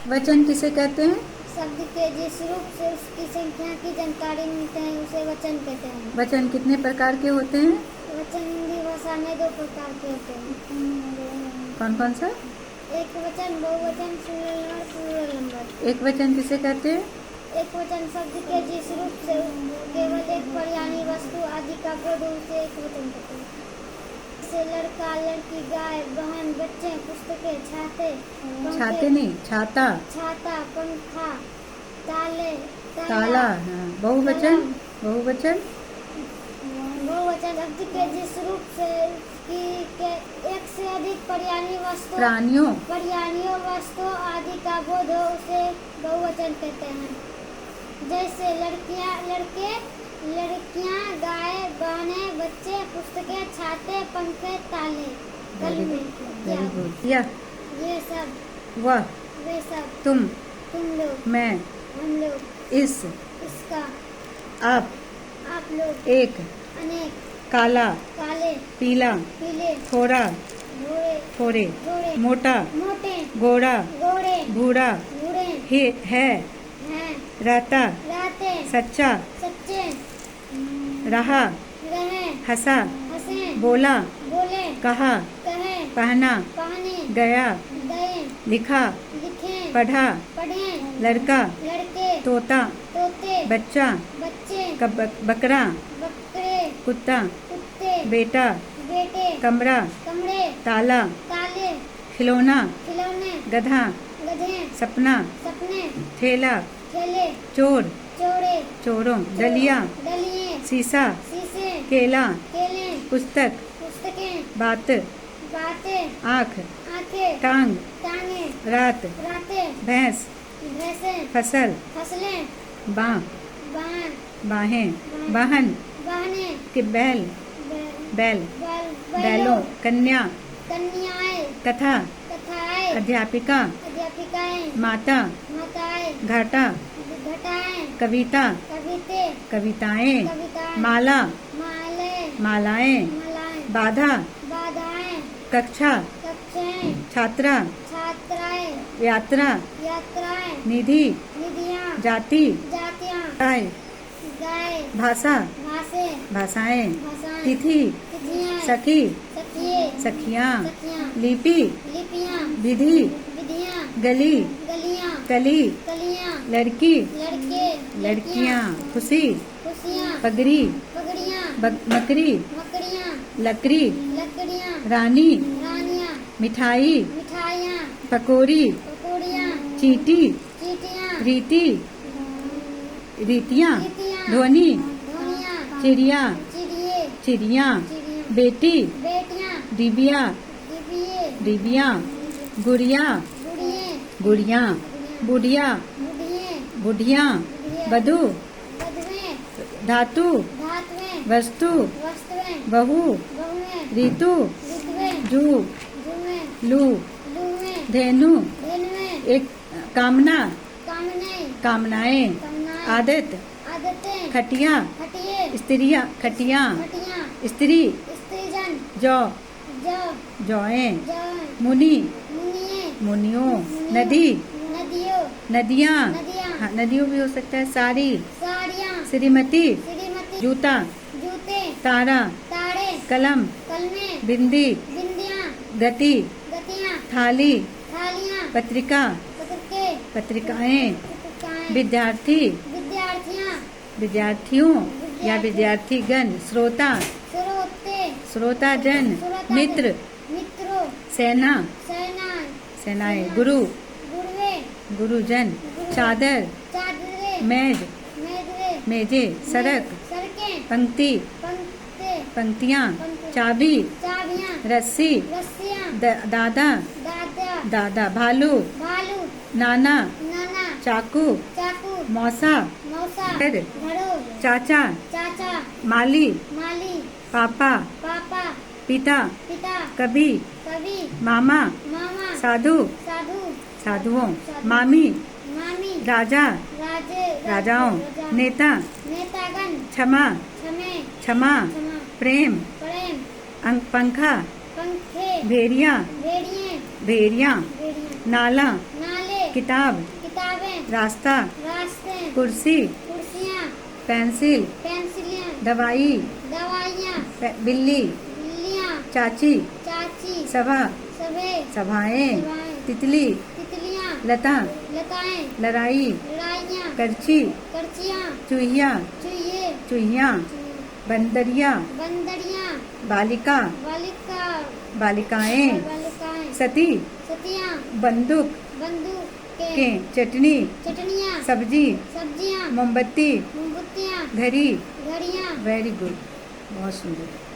वचन किसे कहते हैं? शब्द के जिस रूप से उसकी संख्या की जानकारी मिलते हैं उसे वचन कहते हैं। वचन कितने प्रकार के होते हैं? वचन हिंदी भाषा में 2 प्रकार के होते हैं। कौन कौन सा? एक वचन, बहुवचन, सिंगुलर नंबर, प्लूरल नंबर। एक वचन किसे कहते हैं? एक वचन शब्द के जिस रूप से केवल एक पर यानी वस्तु आदि का बोध उसे एक वचन कहते हैं। जैसे लड़का, लड़की, गाय, बहन, बच्चे, पुस्तकें, छाते, छाते नहीं, छाता, छाता, पंखा, ताले, ताला। हाँ, बहुवचन, बहुवचन बहुवचन शब्द के जिस रूप से के एक से अधिक पर्यायी वस्तु, पर्यायी वस्तु आदि का बोध हो उसे बहुवचन कहते हैं। जैसे लड़कियां, लड़के, लड़कियां, गाय, बहनें, बच्चे, पुस्तकें, छाते, पंखे, ताले, कलमे, ये सब, वह, वे सब, तुम लोग, मैं, हम लोग, इसका, आप लोग, एक, अनेक, काला, काले, पीला, पीले, थोड़ा, थोड़े, मोटा, मोटे, गोरा, भूरा, भूरे, है, रहता, रहते, सच्चा, सच्चे, रहा, रहे, हंसा, हंसे, बोला, बोले, कहा, कहे, पहना, पहने, गया, गए, लिखा, लिखे, पढ़ा, पढ़े, लड़का, लड़के, तोता, तोते, बच्चा, बच्चे, बकरा, बकरे, कुत्ता, कुत्ते, बेटा, बेटे, कमरा, कमरे, ताला, ताले, खिलौना, खिलौने, गधा, गधे, सपना, सपने, ठेला, ठेले, चोर, चोरे, चोरों, डलिया, डलिए, शीशा, शीशे, केला, केले, पुस्तक, पुस्तकें, बात, बातें, आँख, आंखें, टांग, टांगे, रात, रातें, भैंस, भैंसें, फसल, फसलें, बाँ, बाण, बाहें, वाहन, बहनें, के बैल, बैल, बैलों, कन्या, कन्याएं, कथा, कथाएं, अध्यापिका, अध्यापिकाएं, माता, माताएं, घाटा, घटाएं, कविता, कविते, कविताएं, कविताएं, माला, माले, मालाएं, मालाएं, बाधा, बाधाएं, कक्षा, कक्षाएं, छात्रा, छात्राएं, यात्रा, यात्राएं, निधि, निधियां, जाति, जातियां, गाय, गाय, भाषा, भाषे, भाषाएं, भाषाएं, तिथि, तिथियां, सखी, सखिए, सखियां, सखियां, लिपि, लिपियां, विधि, विधियां, गली, गलियां, कली, कलियां, लड़की, लड़के, लड़कियां, खुशी, खुशियां, पगड़ी, पगड़ियां, मकरी, मकड़ियां, लकड़ी, लकड़ियां, रानी, रानियां, मिठाई, मिठाइयां, पकौड़ी, पकौड़ियां, चींटी, चींटियां, रीति, रीतियां, रीतियां, ध्वनि, ध्वनियां, चिड़िया, चिड़िए, चिड़िया, चिड़ियां, बेटी, बेटियां, डिबिया, डिबिए, डिबिया, गुड़िया, गुड़िए, गुड़िया, बुढ़िया, बुढ़िए, बुढ़िया, बधू, बधुएं, धातु, धातुएं, वस्तु, वस्तुएं, बहू, बहुएं, ऋतु, ऋतुएं, जू, जुएं, लू, लुएं, धेनु, धेनुएं, एक कामना, कामनाएं, कामनाएं, कामनाएं, आदत, आदतें, खटिया, खटिए, स्त्रिया, खटिया, खटियां, स्त्री, स्त्रीजन, जौ, जौ, जौएं, जौं, मुनि, मुनिए, मुनियों, नदी, नदियों, नदियाँ, नदियां, हाँ, नदियों भी हो सकता है, साड़ी, साड़ियां, श्रीमती, श्रीमती, जूता, जूते, तारा, ताड़े, कलम, कलमे, बिंदी, बिंदियां, गति, गतियां, थाली, थालियां, पत्रिका, पत्रिके, पत्रिकाएं, पत्रिकाएं, विद्यार्थी, विद्यार्थियां, विद्यार्थियों या विद्यार्थीगण, श्रोता, श्रोते, श्रोताजन, श्रोताजन, मित्र, मित्रों, सेना, सेना, सेनाएं, गुरु, गुरुवे, गुरुजन, चादर, चादरे, मेज, मेदरे, मेजे, सड़क, सड़कें, पंक्ति, पंक्ते, पंक्तियां, चाबी, चाबियां, रस्सी, रस्सियां, दादा, दादा, दादा, भालू, भालू, नाना, नाना, चाकू, चाकू, मौसा, मौसा, घर, घड़ो, चाचा, चाचा, माली, माली, पापा, पापा, पिता, पिता, कवि, कवि, मामा, मामा, साधु, साधु, साधुओं, मामी, मामी, राजा, राजे, राजाओं, नेता, नेतागण, क्षमा, क्षमे, क्षमा, क्षमा, प्रेम, प्रेम, पंखा, पंखे, भेड़िया, भेड़िए, भेड़िया, भेड़िया, नाला, नाले, किताब, किताबें, रास्ता, रास्ते, कुर्सी, कुर्सियाँ, पेंसिल, पेंसिलें, दवाई, दवाइयाँ, बिल्ली, बिल्लियाँ, चाची, चाची, सभा, सभे, सभाएं, सभाएं, तितली, तितलियाँ, लता, लताएं, लड़ाई, लड़ाइयाँ, करची, करचियाँ, चूहिया, चूहे, चूहिया, बंदरिया, बंदरियाँ, बालिका, बालिका, बालिकाएं, बालिकाएं, सती, सतियाँ, बंदूक, बंदूक के, चटनी, चटनियाँ, सब्जी, सब्जियाँ, मोमबत्ती, मोमबत्तियाँ, घड़ी। घड़ियाँ। वेरी गुड, बहुत सुंदर।